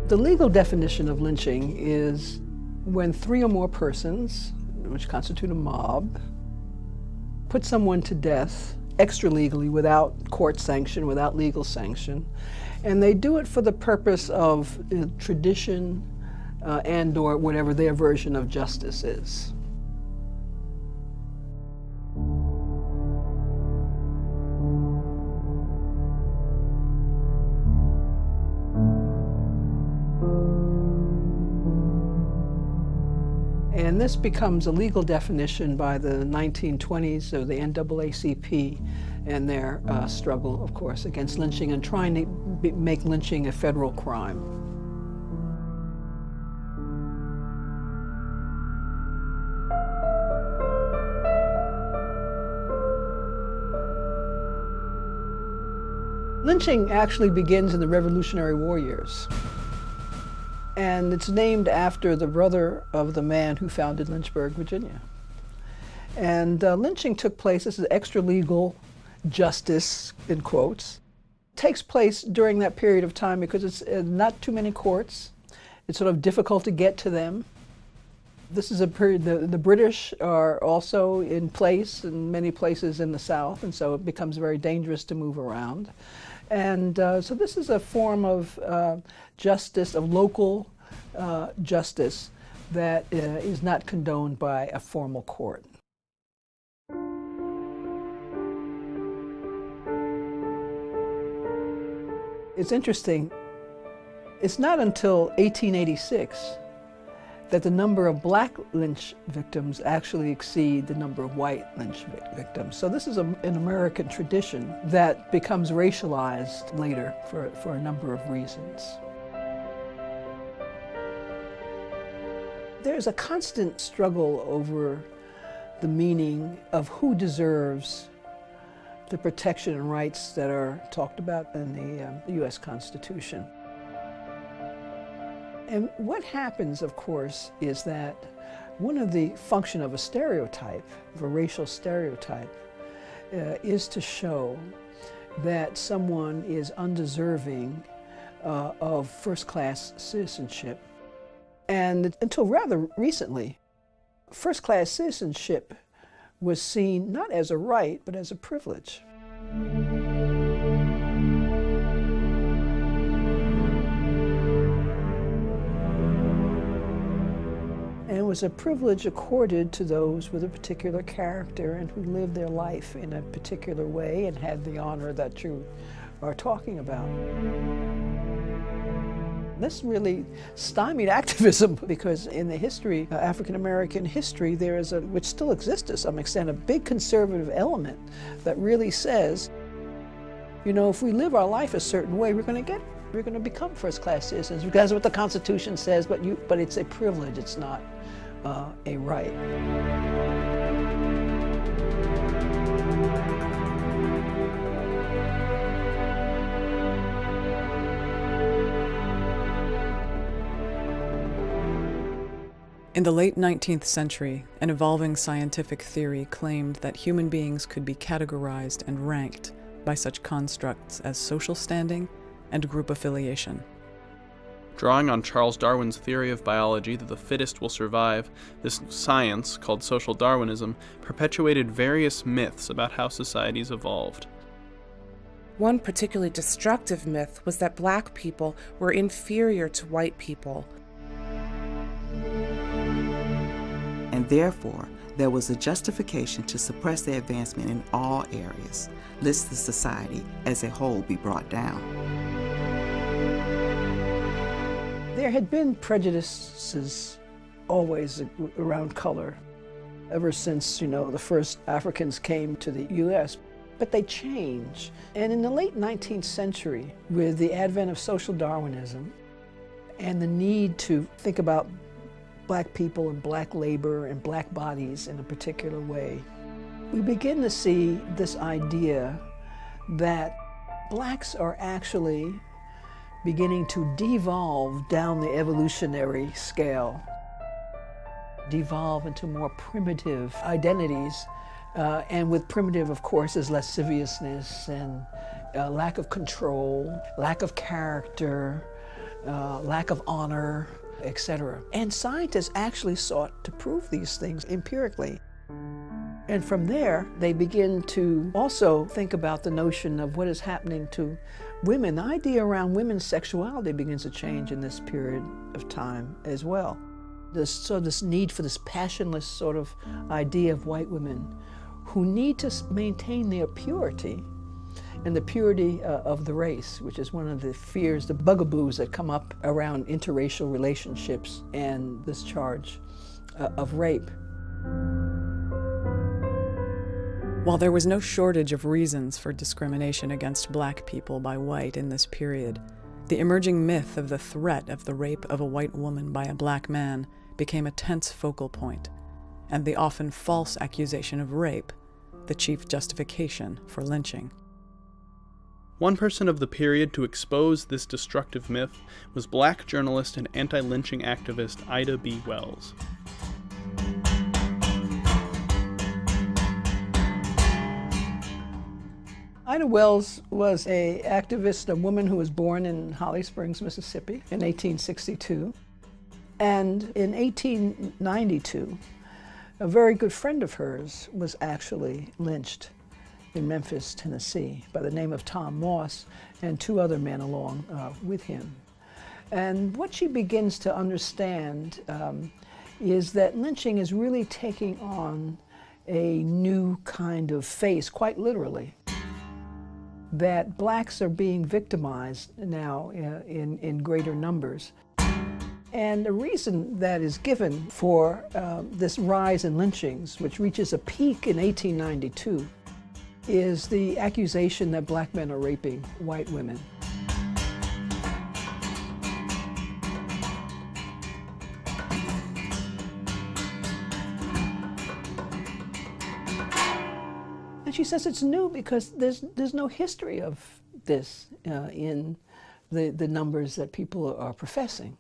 The legal definition of lynching is when 3 or more persons, which constitute a mob, put someone to death extra-legally without court sanction, without legal sanction, and they do it for the purpose of tradition and or whatever their version of justice is. And this becomes a legal definition by the 1920s of the NAACP and their struggle, of course, against lynching and trying to make lynching a federal crime. Lynching actually begins in the Revolutionary War years. And it's named after the brother of the man who founded Lynchburg, Virginia. And lynching took place, this is extra-legal justice, in quotes, takes place during that period of time because it's not too many courts. It's sort of difficult to get to them. This is a period, the British are also in place in many places in the South, and so it becomes very dangerous to move around. And so this is a form of justice, of local justice that is not condoned by a formal court. It's interesting, it's not until 1886 that the number of black lynch victims actually exceed the number of white lynch victims. So this is an American tradition that becomes racialized later for a number of reasons. There's a constant struggle over the meaning of who deserves the protection and rights that are talked about in the U.S. Constitution. And what happens, of course, is that one of the functions of a stereotype, of a racial stereotype, is to show that someone is undeserving of first-class citizenship. And until rather recently, first-class citizenship was seen not as a right, but as a privilege. And it was a privilege accorded to those with a particular character and who lived their life in a particular way and had the honor that you are talking about. This really stymied activism because in the history, African-American history, there is which still exists to some extent, a big conservative element that really says, you know, if we live our life a certain way, we're going to become first-class citizens. Because that's what the Constitution says, but it's a privilege, it's not a right. In the late 19th century, an evolving scientific theory claimed that human beings could be categorized and ranked by such constructs as social standing and group affiliation. Drawing on Charles Darwin's theory of biology that the fittest will survive, this science, called social Darwinism, perpetuated various myths about how societies evolved. One particularly destructive myth was that black people were inferior to white people. And therefore, there was a justification to suppress their advancement in all areas, lest the society as a whole be brought down. There had been prejudices always around color, ever since, the first Africans came to the U.S., but they changed. And in the late 19th century, with the advent of social Darwinism and the need to think about black people and black labor and black bodies in a particular way, we begin to see this idea that blacks are actually beginning to devolve down the evolutionary scale, devolve into more primitive identities, and with primitive, of course, is lasciviousness and lack of control, lack of character, lack of honor, etc. And scientists actually sought to prove these things empirically. And from there, they begin to also think about the notion of what is happening to women. The idea around women's sexuality begins to change in this period of time as well. This need for this passionless sort of idea of white women who need to maintain their purity and the purity of the race, which is one of the fears, the bugaboos that come up around interracial relationships and this charge of rape. While there was no shortage of reasons for discrimination against black people by white in this period, the emerging myth of the threat of the rape of a white woman by a black man became a tense focal point, and the often false accusation of rape, the chief justification for lynching. One person of the period to expose this destructive myth was black journalist and anti-lynching activist Ida B. Wells. Ida Wells was an activist, a woman who was born in Holly Springs, Mississippi in 1862. And in 1892, a very good friend of hers was actually lynched in Memphis, Tennessee, by the name of Tom Moss and two other men along with him. And what she begins to understand is that lynching is really taking on a new kind of face, quite literally. That blacks are being victimized now in greater numbers. And the reason that is given for this rise in lynchings, which reaches a peak in 1892, is the accusation that black men are raping white women. And she says it's new because there's no history of this in the numbers that people are professing.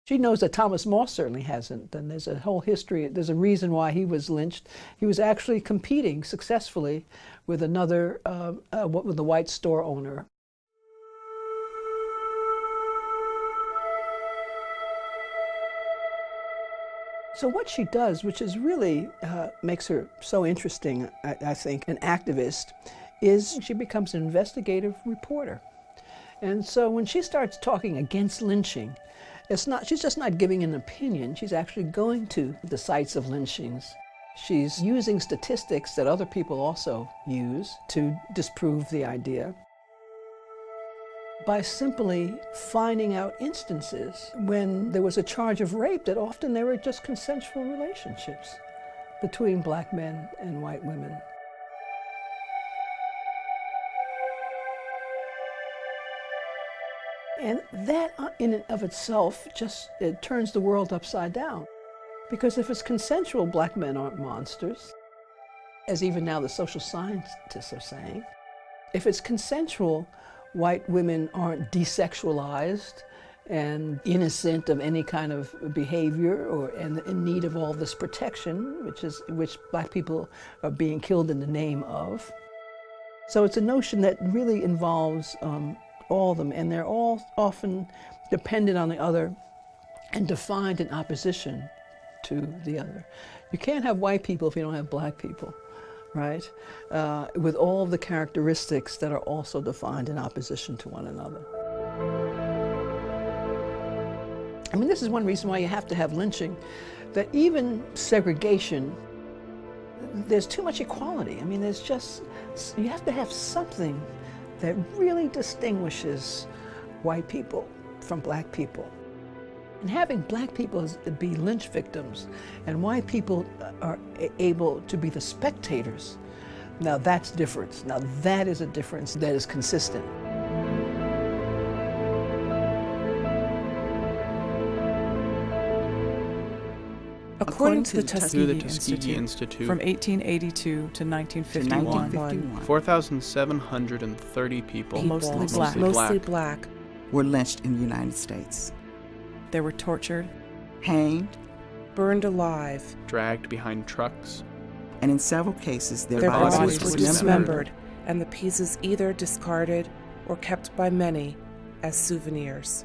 She knows that Thomas Moss certainly hasn't, and there's a whole history, there's a reason why he was lynched. He was actually competing successfully with another, with the white store owner. So what she does, which is really makes her so interesting, I think, an activist, is she becomes an investigative reporter. And so when she starts talking against lynching, she's just not giving an opinion, she's actually going to the sites of lynchings. She's using statistics that other people also use to disprove the idea by simply finding out instances when there was a charge of rape that often they were just consensual relationships between black men and white women. And that in and of itself it turns the world upside down. Because if it's consensual, black men aren't monsters, as even now the social scientists are saying. If it's consensual, white women aren't desexualized and innocent of any kind of behavior and in need of all this protection, which black people are being killed in the name of. So it's a notion that really involves all of them, and they're all often dependent on the other and defined in opposition to the other. You can't have white people if you don't have black people, right? With all of the characteristics that are also defined in opposition to one another. I mean, this is one reason why you have to have lynching, that even segregation, there's too much equality. I mean, you have to have something that really distinguishes white people from black people. And having black people be lynch victims and white people are able to be the spectators, now that's different. Now that is a difference that is consistent. According to the Tuskegee Tuskegee Institute, from 1882 to 1951, 4,730 people, mostly black, were lynched in the United States. they were tortured, Hanged, burned alive, dragged behind trucks, and in several cases their their bodies bodies were were dismembered, and the pieces either discarded or kept by many as souvenirs.